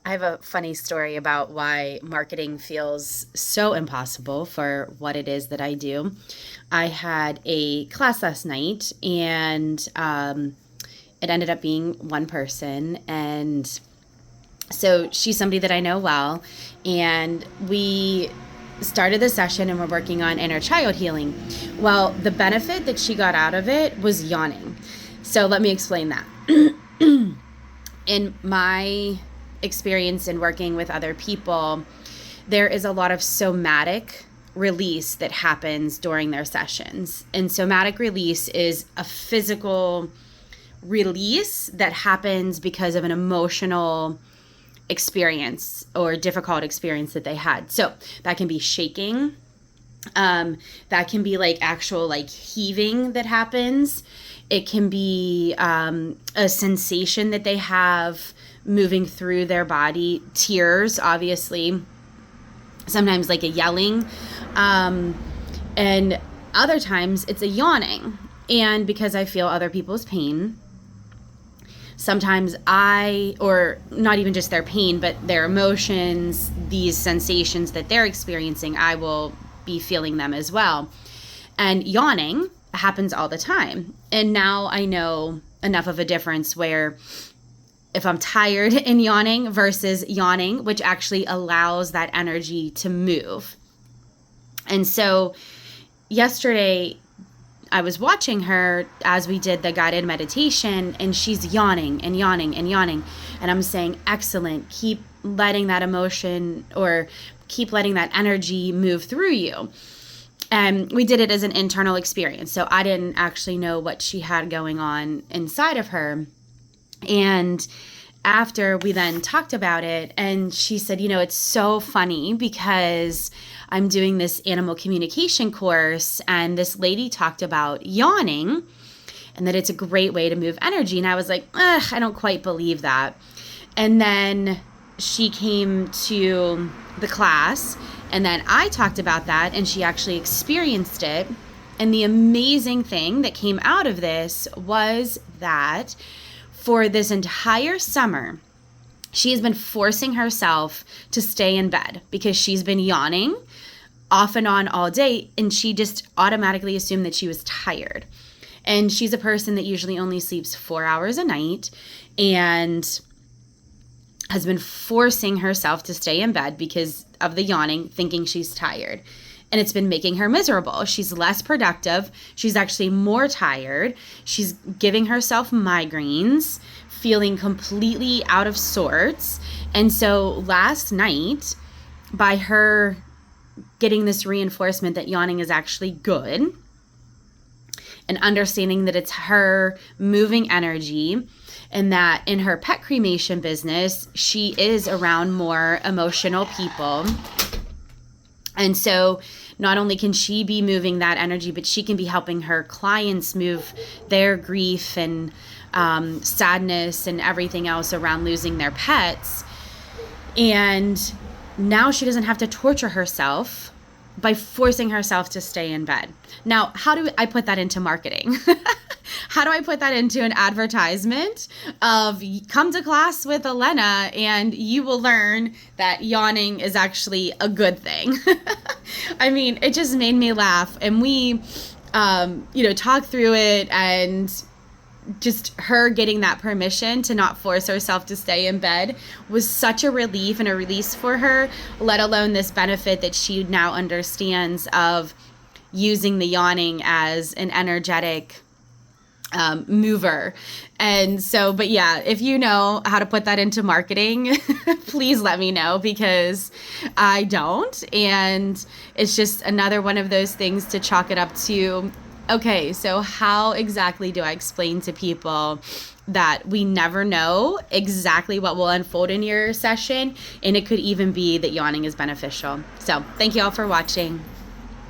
I have a funny story about why marketing feels so impossible for what it is that I do. I had a class last night, and it ended up being one person. And so she's somebody that I know well. And we started the session and we're working on inner child healing. Well, the benefit that she got out of it was yawning. So let me explain that. In my experience in working with other people, there is a lot of somatic release that happens during their sessions. And somatic release is a physical release that happens because of an emotional experience or difficult experience that they had. So that can be shaking. That can be like actual like heaving that happens. It can be a sensation that they have moving through their body. Tears, obviously. Sometimes like a yelling. And other times it's a yawning. And because I feel other people's pain, sometimes or not even just their pain, but their emotions, these sensations that they're experiencing, I will be feeling them as well. And yawning happens all the time. And now I know enough of a difference where if I'm tired and yawning versus yawning, which actually allows that energy to move. And so yesterday I was watching her as we did the guided meditation, and she's yawning and yawning and yawning. And I'm saying, excellent, keep letting that emotion or keep letting that energy move through you. And we did it as an internal experience. So I didn't actually know what she had going on inside of her. And after we then talked about it, and she said, it's so funny because I'm doing this animal communication course, and this lady talked about yawning and that it's a great way to move energy. And I was like, I don't quite believe that. And then she came to the class, and then I talked about that, and she actually experienced it. And the amazing thing that came out of this was that for this entire summer, she has been forcing herself to stay in bed because she's been yawning off and on all day, and she just automatically assumed that she was tired. And she's a person that usually only sleeps 4 hours a night and has been forcing herself to stay in bed because of the yawning, thinking she's tired. And it's been making her miserable. She's less productive. She's actually more tired. She's giving herself migraines, feeling completely out of sorts. And so last night, by her getting this reinforcement that yawning is actually good and understanding that it's her moving energy, and that in her pet cremation business, she is around more emotional people. And so not only can she be moving that energy, but she can be helping her clients move their grief and sadness and everything else around losing their pets. And now she doesn't have to torture herself by forcing herself to stay in bed. Now, how do I put that into marketing? How do I put that into an advertisement of come to class with Alena and you will learn that yawning is actually a good thing? I mean, it just made me laugh. And we, talked through it, and just her getting that permission to not force herself to stay in bed was such a relief and a release for her, let alone this benefit that she now understands of using the yawning as an energetic mover. And so, but yeah, if you know how to put that into marketing, please let me know, because I don't. And it's just another one of those things to chalk it up to, okay, so how exactly do I explain to people that we never know exactly what will unfold in your session? And it could even be that yawning is beneficial. So thank you all for watching.